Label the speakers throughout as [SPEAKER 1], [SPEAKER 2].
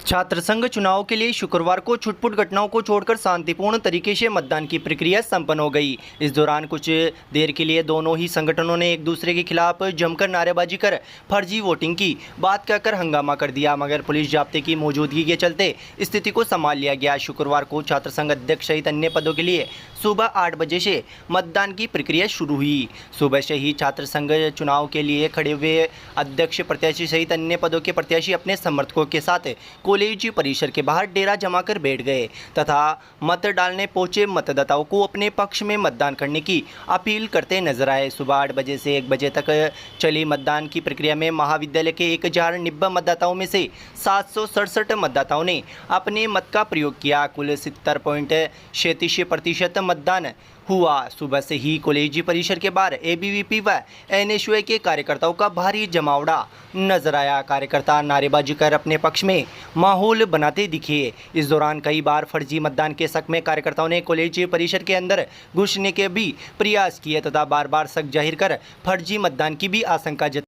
[SPEAKER 1] छात्र संघ चुनाव के लिए शुक्रवार को छुटपुट घटनाओं को छोड़कर शांतिपूर्ण तरीके से मतदान की प्रक्रिया संपन्न हो गई। इस दौरान कुछ देर के लिए दोनों ही संगठनों ने एक दूसरे के खिलाफ जमकर नारेबाजी कर फर्जी वोटिंग की बात कहकर हंगामा कर दिया, मगर पुलिस जाब्ते की मौजूदगी के चलते स्थिति को संभाल लिया गया। शुक्रवार को छात्र संघ अध्यक्ष सहित अन्य पदों के लिए सुबह 8 बजे से मतदान की प्रक्रिया शुरू हुई। सुबह से ही छात्र संघ चुनाव के लिए खड़े हुए अध्यक्ष प्रत्याशी सहित अन्य पदों के प्रत्याशी अपने समर्थकों के साथ कॉलेज परिसर के बाहर डेरा जमाकर बैठ गए तथा मत डालने पहुंचे मतदाताओं को अपने पक्ष में मतदान करने की अपील करते नजर आए। सुबह 8 बजे से 1 बजे तक चली मतदान की प्रक्रिया में महाविद्यालय के 1090 मतदाताओं में से 767 मतदाताओं ने अपने मत का प्रयोग किया। कुल 70.37% मतदान हुआ। सुबह से ही कॉलेज परिसर के बाहर एबीवीपी व एनएसयूआई के कार्यकर्ताओं का भारी जमावड़ा नजर आया। कार्यकर्ता नारेबाजी कर अपने पक्ष में माहौल बनाते दिखे। इस दौरान कई बार फर्जी मतदान के शक में कार्यकर्ताओं ने कॉलेज परिसर के अंदर घुसने के भी प्रयास किए तथा बार बार शक जाहिर कर फर्जी मतदान की भी आशंका जताई,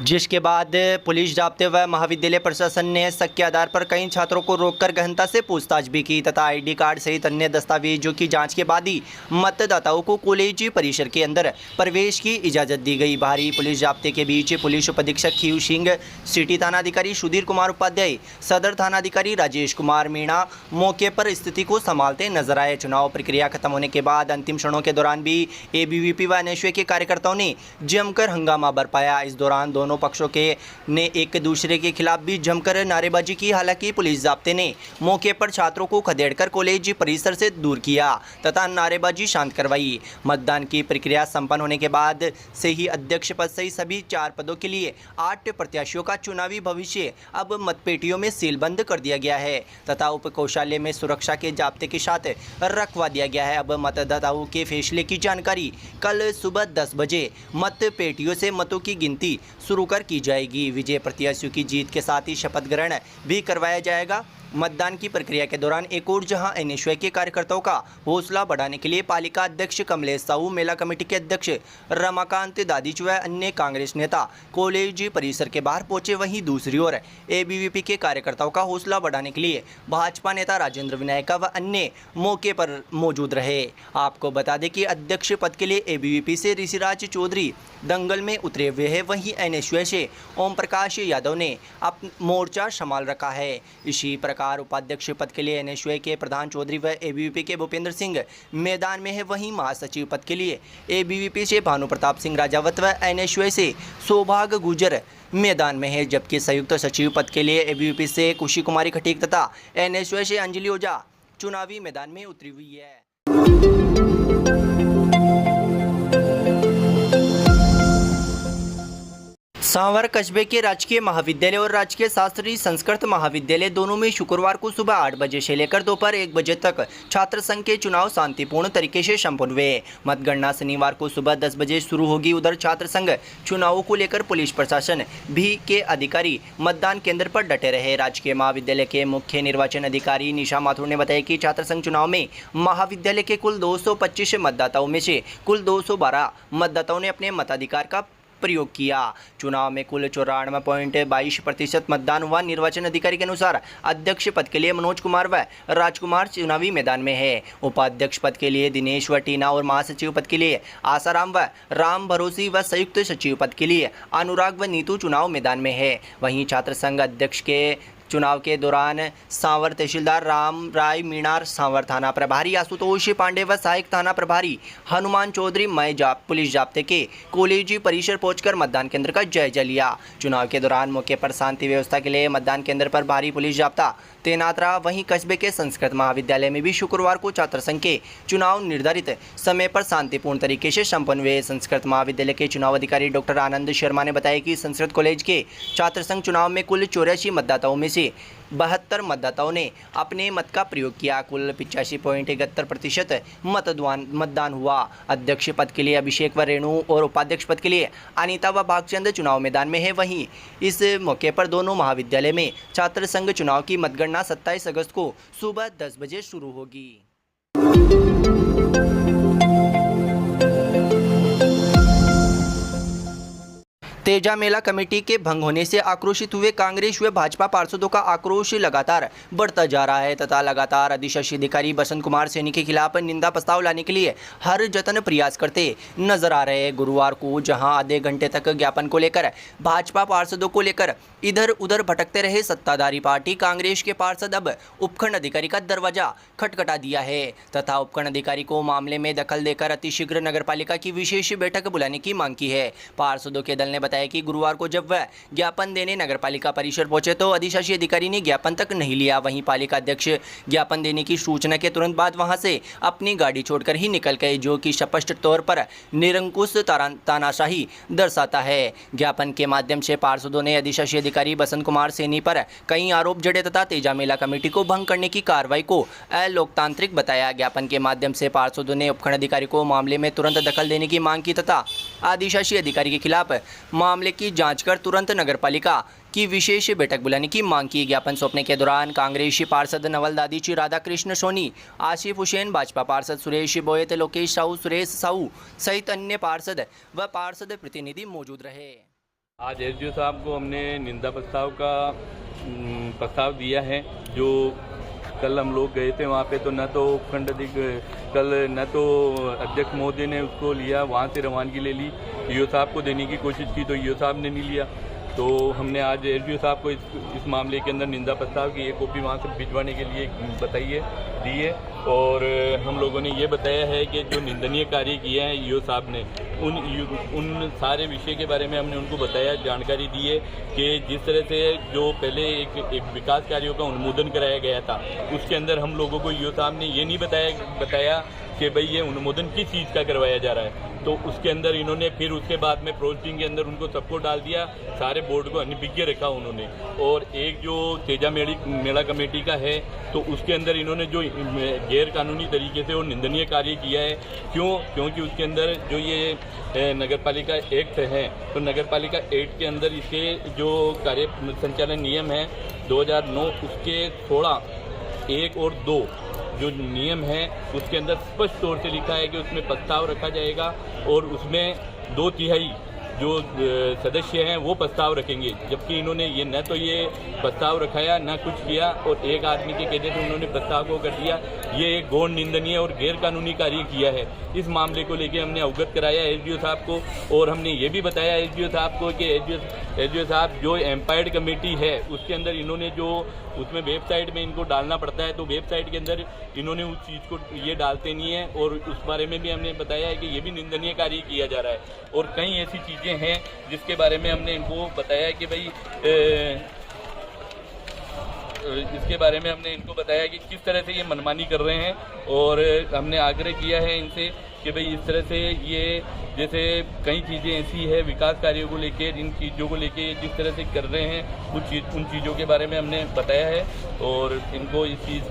[SPEAKER 1] जिसके बाद पुलिस जाब्ते व महाविद्यालय प्रशासन ने शक के आधार पर कई छात्रों को रोककर गहनता से पूछताछ भी की तथा आईडी कार्ड सहित अन्य दस्तावेजों की जांच के बाद ही मतदाताओं को कॉलेज परिसर के अंदर प्रवेश की इजाज़त दी गई। भारी पुलिस जाब्ते के बीच पुलिस उपाधीक्षक खीव सिंह, सिटी थानाधिकारी सुधीर कुमार उपाध्याय, सदर थानाधिकारी राजेश कुमार मीणा मौके पर स्थिति को संभालते नजर आए। चुनाव प्रक्रिया खत्म होने के बाद अंतिम क्षणों के दौरान भी एबीवीपी व एनएसयूआई के कार्यकर्ताओं ने जमकर हंगामा बरपाया। इस दौरान दोनों पक्षों के ने एक दूसरे के खिलाफ भी जमकर नारेबाजी की। हालांकि पुलिस जाब्ते ने मौके पर छात्रों को खदेड़कर कॉलेज परिसर से दूर किया तथा नारेबाजी शांत करवाई। मतदान की प्रक्रिया संपन्न होने के बाद से ही अध्यक्ष पद सहित सभी 4 पदों के लिए 8 प्रत्याशियों का चुनावी भविष्य अब मतपेटियों में सीलबंद कर दिया गया है तथा उप कोषालय में सुरक्षा के जाब्ते के साथ रखवा दिया गया है। अब मतदाताओं के फैसले की जानकारी कल सुबह 10 बजे मतपेटियों से मतों की गिनती शुरू कर की जाएगी। विजय प्रत्याशियों की जीत के साथ ही शपथ ग्रहण भी करवाया जाएगा। मतदान की प्रक्रिया के दौरान एक और जहां एनएसयूआई के कार्यकर्ताओं का हौसला बढ़ाने के लिए पालिका अध्यक्ष कमलेश साहू, मेला कमेटी के अध्यक्ष रमाकांत दादीच व अन्य कांग्रेस नेता कॉलेज परिसर के बाहर पहुंचे, वहीं दूसरी ओर एबीवीपी के कार्यकर्ताओं का हौसला बढ़ाने के लिए भाजपा नेता राजेंद्र विनायका व अन्य मौके पर मौजूद रहे। आपको बता दें कि अध्यक्ष पद के लिए एबीवीपी से ऋषिराज चौधरी दंगल में उतरे हुए हैं, वहीं एनएसयूआई से ओम प्रकाश यादव ने मोर्चा संभाल रखा है। इसी प्रकार उपाध्यक्ष पद के लिए एनएसयूआई के प्रधान चौधरी व एबीवीपी के भूपेंद्र सिंह मैदान में है, वहीं महासचिव पद के लिए एबीवीपी से भानु प्रताप सिंह राजावत व एनएसयूआई से सौभाग्य गुर्जर मैदान में है, जबकि संयुक्त सचिव पद के लिए एबीवीपी से खुशी कुमारी खटीक तथा एनएसयूआई से अंजलि ओझा चुनावी मैदान में उतरी हुई है। सांवर कस्बे के राजकीय महाविद्यालय और राजकीय शास्त्री संस्कृत महाविद्यालय दोनों में शुक्रवार को सुबह 8 बजे से लेकर दोपहर 1 बजे तक छात्र संघ के चुनाव शांतिपूर्ण तरीके से संपन्न हुए। मतगणना शनिवार को सुबह 10 बजे शुरू होगी। उधर छात्र संघ चुनावों को लेकर पुलिस प्रशासन भी के अधिकारी मतदान केंद्र पर डटे रहे। राजकीय महाविद्यालय के मुख्य निर्वाचन अधिकारी निशा माथुर ने बताया कि छात्र संघ चुनाव में महाविद्यालय के कुल 225 मतदाताओं में से कुल 212 मतदाताओं ने अपने मताधिकार का प्रयोग किया। चुनाव में कुल 94.22% मतदान हुआ। निर्वाचन अधिकारी के अनुसार अध्यक्ष पद के लिए मनोज कुमार व राजकुमार चुनावी मैदान में है। उपाध्यक्ष पद के लिए दिनेश व टीना और महासचिव पद के लिए आसाराम व राम भरोसी व संयुक्त सचिव पद के लिए अनुराग व नीतू चुनाव मैदान में है। वहीं छात्र संघ अध्यक्ष के चुनाव के दौरान सांवर तहसीलदार राम राय मीणार, सांवर थाना प्रभारी आशुतोष पांडे व सहायक थाना प्रभारी हनुमान चौधरी मय पुलिस जाब्ते के कॉलेज परिसर पहुंचकर मतदान केंद्र का जायजा लिया। चुनाव के दौरान मौके पर शांति व्यवस्था के लिए मतदान केंद्र पर भारी पुलिस जाब्ता तैनात रहा। वहीं कस्बे के संस्कृत महाविद्यालय में भी शुक्रवार को छात्र संघ के चुनाव निर्धारित समय पर शांतिपूर्ण तरीके से संपन्न हुए। संस्कृत महाविद्यालय के चुनाव अधिकारी डॉक्टर आनंद शर्मा ने बताया कि संस्कृत कॉलेज के छात्र संघ चुनाव में कुल 84 मतदाताओं में से 72 मतदाताओं ने अपने मत का प्रयोग किया। कुल 85.71% मतदान हुआ। अध्यक्ष पद के लिए अभिषेक व रेणु और उपाध्यक्ष पद के लिए अनीता व भागचंद चुनाव मैदान में है। वहीं इस मौके पर दोनों महाविद्यालय में छात्र संघ चुनाव की मतगणना 27 अगस्त को सुबह 10 बजे शुरू होगी। तेजा मेला कमेटी के भंग होने से आक्रोशित हुए कांग्रेस व भाजपा पार्षदों का आक्रोश लगातार बढ़ता जा रहा है तथा लगातार अधिशासी अधिकारी बसंत कुमार सैनी के खिलाफ निंदा प्रस्ताव लाने के लिए हर जतन प्रयास करते नजर आ रहे हैं। गुरुवार को जहां आधे घंटे तक ज्ञापन को लेकर भाजपा पार्षदों को लेकर इधर उधर भटकते रहे सत्ताधारी पार्टी कांग्रेस के पार्षद अब उपखंड अधिकारी का दरवाजा खटखटा दिया है तथा उपखंड अधिकारी को मामले में दखल देकर अतिशीघ्र नगरपालिका की विशेष बैठक बुलाने की मांग की है। पार्षदों के दल ने बताया कि गुरुवार को जब वह ज्ञापन देने नगरपालिका परिसर पहुंचे तो अधिशासी अधिकारी ने ज्ञापन तक नहीं लिया। वहीं पालिका अध्यक्ष ज्ञापन देने की सूचना के तुरंत बाद वहां से अपनी गाड़ी छोड़कर ही निकल गए, जो कि स्पष्ट तौर पर निरंकुश तानाशाही दर्शाता है। ज्ञापन के माध्यम से पार्षदों ने अधिशासी अधिकारी बसंत कुमार सैनी पर कई आरोप जड़े तथा तेजा मेला कमेटी को भंग करने की कार्रवाई को अलोकतांत्रिक बताया। ज्ञापन के माध्यम से पार्षदों ने उपखंड अधिकारी को मामले में तुरंत दखल देने की मांग की तथा अधिशासी अधिकारी के खिलाफ मामले की जांच कर तुरंत नगरपालिका की विशेष बैठक बुलाने की मांग की। ज्ञापन सौंपने के दौरान कांग्रेसी पार्षद नवल दादीची, राधा कृष्ण सोनी, आसिफ हुसैन, भाजपा पार्षद सुरेश बोयत, लोकेश साहू, सुरेश साहू सहित अन्य पार्षद व पार्षद प्रतिनिधि मौजूद रहे।
[SPEAKER 2] आज एसडीओ साहब को हमने निंदा प्रस्ताव का प्रस्ताव दिया है। जो कल हम लोग गए थे वहाँ पे, तो न तो उपखंड कल न तो अध्यक्ष महोदय ने उसको लिया, वहाँ से रवानगी ले ली। ईओ साहब को देने की कोशिश की तो ईओ साहब ने नहीं लिया। तो हमने आज एसडीओ साहब को इस मामले के अंदर निंदा प्रस्ताव की एक कॉपी वहाँ से भिजवाने के लिए बताइए दी है। और हम लोगों ने ये बताया है कि जो निंदनीय कार्य किया है ईओ साहब ने, उन सारे विषय के बारे में हमने उनको बताया, जानकारी दी है कि जिस तरह से जो पहले एक विकास कार्यों का अनुमोदन कराया गया था, उसके अंदर हम लोगों को ईओ साहब ने ये नहीं बताया कि भाई ये अनुमोदन किस चीज़ का करवाया जा रहा है। तो उसके अंदर इन्होंने फिर उसके बाद में प्रोसेसिंग के अंदर उनको सबको डाल दिया, सारे बोर्ड को अनभिज्ञ रखा उन्होंने। और एक जो तेजा मेला कमेटी का है, तो उसके अंदर इन्होंने जो गैर कानूनी तरीके से और निंदनीय कार्य किया है। क्योंकि उसके अंदर जो ये नगरपालिका एक्ट है, तो नगरपालिका एक्ट के अंदर इसके जो कार्य संचालन नियम है 2009, उसके 1 और 2 जो नियम है उसके अंदर स्पष्ट तौर से लिखा है कि उसमें प्रस्ताव रखा जाएगा और उसमें 2/3 जो सदस्य हैं वो प्रस्ताव रखेंगे। जबकि इन्होंने ये न तो ये प्रस्ताव रखाया न कुछ किया, और एक आदमी के कहते थे उन्होंने प्रस्ताव को कर दिया। ये एक गौर निंदनीय और गैर कानूनी कार्य किया है। इस मामले को लेके हमने अवगत कराया एसडीओ साहब को, और हमने ये भी बताया एसडीओ साहब को कि एसडीओ साहब जो एम्पायर्ड कमेटी है उसके अंदर इन्होंने जो उसमें वेबसाइट में इनको डालना पड़ता है, तो वेबसाइट के अंदर इन्होंने उस चीज़ को ये डालते नहीं है। और उस बारे में भी हमने बताया है कि ये भी निंदनीय कार्य किया जा रहा है। और कई ऐसी चीज़ें हैं जिसके बारे में हमने इनको बताया कि भाई इसके बारे में हमने इनको बताया कि किस तरह से ये मनमानी कर रहे हैं। और हमने आग्रह किया है इनसे कि भाई इस तरह से ये जैसे कई चीज़ें ऐसी है विकास कार्यों को लेके, जिन चीज़ों को लेके जिस तरह से कर रहे हैं उन चीज़ों के बारे में हमने बताया है और इनको इस चीज़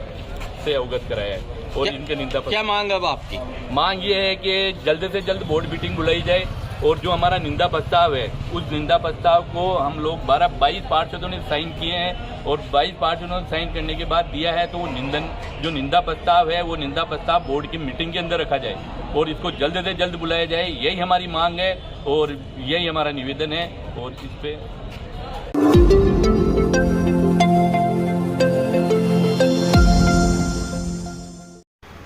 [SPEAKER 2] से अवगत कराया है। और इनके निंदा
[SPEAKER 3] क्या मांग अब आपकी?
[SPEAKER 2] मांग ये है कि जल्द से जल्द बोर्ड मीटिंग बुलाई जाए, और जो हमारा निंदा प्रस्ताव है उस निंदा प्रस्ताव को हम लोग 22 पार्षदों ने साइन किए हैं, और 22 पार्षदों ने साइन करने के बाद दिया है। तो वो जो निंदा प्रस्ताव है वो निंदा प्रस्ताव बोर्ड की मीटिंग के अंदर रखा जाए और इसको जल्द से जल्द बुलाया जाए। यही हमारी मांग है और यही हमारा निवेदन है। और इस पे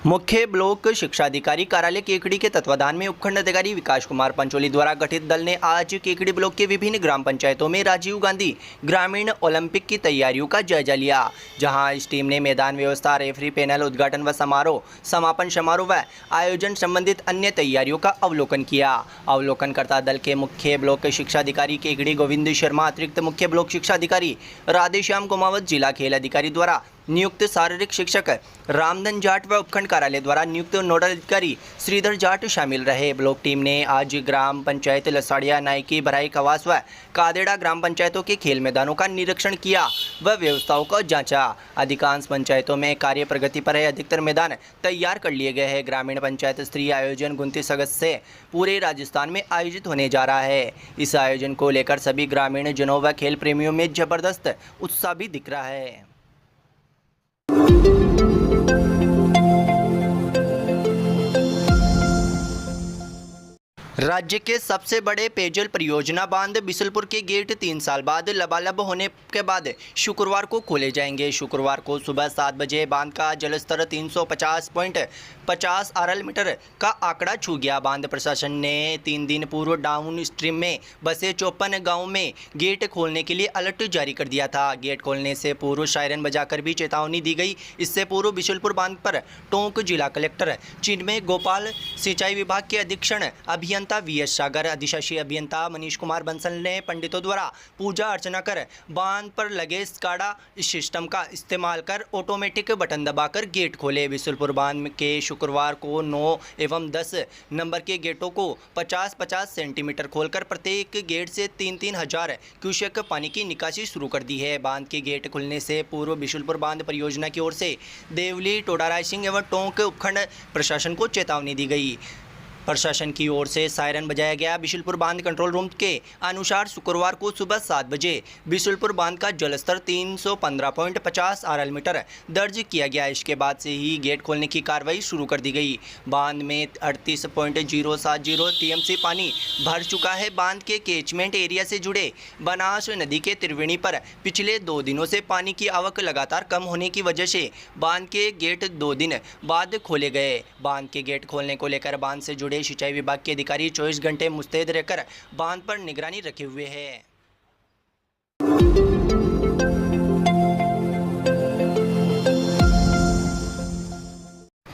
[SPEAKER 1] मुख्य ब्लॉक शिक्षा अधिकारी कार्यालय केकड़ी के तत्वाधान में उपखंड अधिकारी विकास कुमार पंचोली द्वारा गठित दल ने आज केकड़ी ब्लॉक के विभिन्न ग्राम पंचायतों में राजीव गांधी ग्रामीण ओलंपिक की तैयारियों का जायजा लिया, जहां इस टीम ने मैदान व्यवस्था, रेफरी पैनल, उद्घाटन व समापन समारोह व आयोजन संबंधित अन्य तैयारियों का अवलोकन किया। अवलोकनकर्ता दल के मुख्य ब्लॉक शिक्षा अधिकारी केकड़ी गोविंद शर्मा, अतिरिक्त मुख्य ब्लॉक शिक्षा अधिकारी राधेश्याम कुमावत, जिला खेल अधिकारी द्वारा नियुक्त शारीरिक शिक्षक रामधन जाट व उपखंड कार्यालय द्वारा नियुक्त नोडल अधिकारी श्रीधर जाट शामिल रहे। ब्लॉक टीम ने आज ग्राम पंचायत लसाड़िया, नायकी, भराई, खवास व कादेड़ा ग्राम पंचायतों के खेल मैदानों का निरीक्षण किया व व्यवस्थाओं को जांचा। अधिकांश पंचायतों में कार्य प्रगति पर है, अधिकतर मैदान तैयार कर लिए गए हैं। ग्रामीण पंचायत स्तरीय आयोजन 29 अगस्त से पूरे राजस्थान में आयोजित होने जा रहा है। इस आयोजन को लेकर सभी ग्रामीण जनों व खेल प्रेमियों में जबरदस्त उत्साह भी दिख रहा है। राज्य के सबसे बड़े पेयजल परियोजना बांध बिशुलपुर के गेट 3 साल बाद लबालब होने के बाद शुक्रवार को खोले जाएंगे। शुक्रवार को सुबह 7 बजे बांध का जलस्तर 350.50 आरएल मीटर का आंकड़ा छू गया। बांध प्रशासन ने 3 दिन पूर्व डाउन स्ट्रीम में बसे 54 गाँव में गेट खोलने के लिए अलर्ट जारी कर दिया था। गेट खोलने से पूर्व सायरन बजाकर भी चेतावनी दी गई। इससे पूर्व बिशुलपुर बांध पर टोंक जिला कलेक्टर चिन्मय गोपाल, सिंचाई विभाग के अधीक्षण अभियंता वीएस सागर, अधिशासी अभियंता मनीष कुमार बंसल ने पंडितों द्वारा पूजा अर्चना कर बांध पर लगे स्काडा सिस्टम का इस्तेमाल कर ऑटोमेटिक बटन दबाकर गेट खोले। बिशुलपुर बांध के शुक्रवार को 9 एवं 10 नंबर के गेटों को 50-50 सेंटीमीटर खोलकर प्रत्येक गेट से 3-3 हजार क्यूसेक पानी की निकासी शुरू कर दी है। बांध के गेट खुलने से पूर्व बिशुलपुर बांध परियोजना की ओर से देवली, टोडाराय सिंह एवं टोंक उपखंड प्रशासन को चेतावनी दी गई। प्रशासन की ओर से सायरन बजाया गया। बिशुलपुर बांध कंट्रोल रूम के अनुसार शुक्रवार को सुबह 7 बजे बिशुलपुर बांध का जलस्तर 315.50 आरएल मीटर दर्ज किया गया। इसके बाद से ही गेट खोलने की कार्रवाई शुरू कर दी गई। बांध में 38.070 टीएमसी पानी भर चुका है। बांध के कैचमेंट एरिया से जुड़े बनास नदी के त्रिवेणी पर पिछले 2 दिनों से पानी की आवक लगातार कम होने की वजह से बांध के गेट 2 दिन बाद खोले गए। बांध के गेट खोलने को लेकर बांध से जुड़े सिंचाई विभाग के अधिकारी 24 घंटे मुस्तैद रहकर बांध पर निगरानी रखे हुए हैं।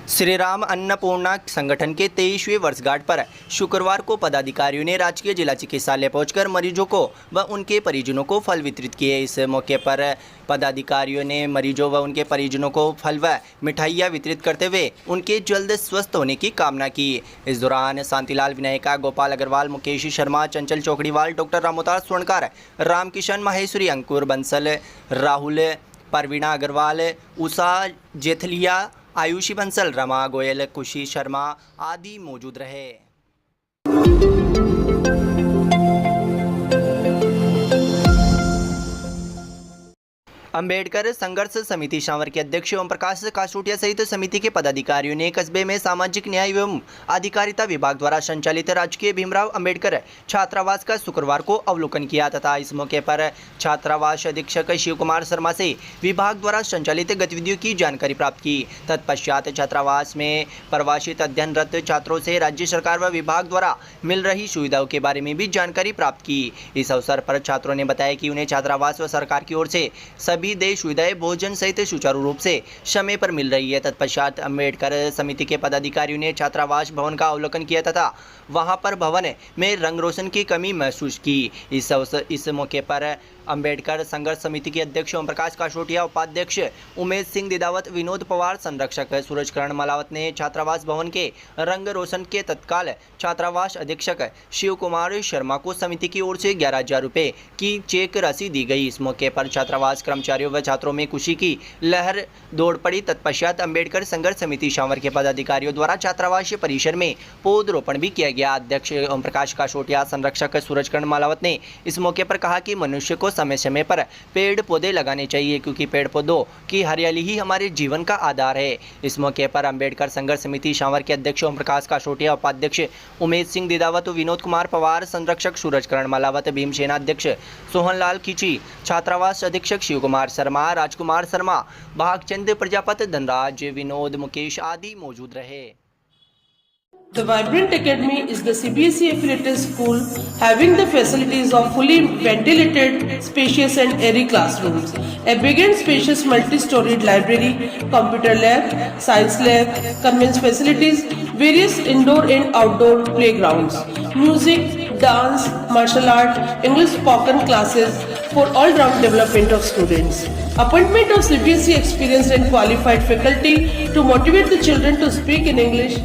[SPEAKER 1] श्री राम अन्नपूर्णा संगठन के 23वें वर्षगांठ पर शुक्रवार को पदाधिकारियों ने राजकीय जिला चिकित्सालय पहुंचकर मरीजों को व उनके परिजनों को फल वितरित किए। इस मौके पर पदाधिकारियों ने मरीजों व उनके परिजनों को फल व मिठाइयाँ वितरित करते हुए उनके जल्द स्वस्थ होने की कामना की। इस दौरान शांतिलाल विनायका, गोपाल अग्रवाल, मुकेश शर्मा, चंचल चौकड़ीवाल, डॉक्टर रामोतार स्वर्णकार, रामकिशन माहेश्वरी, अंकुर बंसल, राहुल, परवीणा अग्रवाल, उषा जेथलिया, आयुषी बंसल, रमा गोयल, खुशी शर्मा आदि मौजूद रहे। अंबेडकर संघर्ष समिति शांवर के अध्यक्ष ओम प्रकाश कासोटिया सहित समिति के पदाधिकारियों ने कस्बे में सामाजिक न्याय एवं अधिकारिता विभाग द्वारा संचालित राजकीय भीमराव अंबेडकर छात्रावास का शुक्रवार को अवलोकन किया तथा इस मौके पर छात्रावास अधीक्षक शिव कुमार शर्मा से विभाग द्वारा संचालित गतिविधियों की जानकारी प्राप्त की। तत्पश्चात छात्रावास में प्रवासित अध्ययनरत छात्रों से राज्य सरकार व विभाग द्वारा मिल रही सुविधाओं के बारे में भी जानकारी प्राप्त की। इस अवसर पर छात्रों ने बताया कि उन्हें छात्रावास व सरकार की ओर से सभी देय सुविधाएं भोजन सहित सुचारू रूप से समय पर मिल रही है। तत्पश्चात अंबेडकर समिति के पदाधिकारियों ने छात्रावास भवन का अवलोकन किया तथा वहां पर भवन में रंग रोशन की कमी महसूस की। इस मौके पर अंबेडकर संघर्ष समिति के अध्यक्ष ओम प्रकाश कासोटिया, उपाध्यक्ष उमेश सिंह दिदावत, विनोद पवार, संरक्षक सूरजकरण मलावत ने छात्रावास भवन के रंग रोशन के तत्काल छात्रावास अधीक्षक शिव कुमार शर्मा को समिति की ओर से 11,000 रुपये की चेक राशि दी गई। इस मौके पर छात्रावास कर्मचारियों व छात्रों में खुशी की लहर दौड़ पड़ी। तत्पश्चात अंबेडकर संघर्ष समिति शांवर के पदाधिकारियों द्वारा छात्रावास परिसर में पौधरोपण भी किया गया। अध्यक्ष ओम प्रकाश कासोटिया, संरक्षक सूरजकरण मलावत ने इस मौके पर कहा कि मनुष्य को समय समय पर पेड़ पौधे लगाने चाहिए क्योंकि पेड़ पौधों की हरियाली ही हमारे जीवन का आधार है। इस मौके पर अंबेडकर संघर्ष समिति शांवर के अध्यक्ष ओम प्रकाश कासोटिया, उपाध्यक्ष उमेश सिंह दिदावत, विनोद कुमार पवार, संरक्षक सूरजकरण मलावत, भीमसेना अध्यक्ष सोहनलाल खींची, छात्रावास अधीक्षक शिव कुमार शर्मा, राजकुमार शर्मा, भागचंद प्रजापति, धनराज, विनोद, मुकेश आदि मौजूद रहे।
[SPEAKER 3] The Vibrant Academy is the CBSE affiliated school having the facilities of fully ventilated, spacious and airy classrooms, a big and spacious multi-storied library, computer lab, science lab, conveyance facilities, various indoor and outdoor playgrounds, music, dance, martial art, English spoken classes for all-round development of students. Appointment of CBSE experienced and qualified faculty to motivate the children to speak in English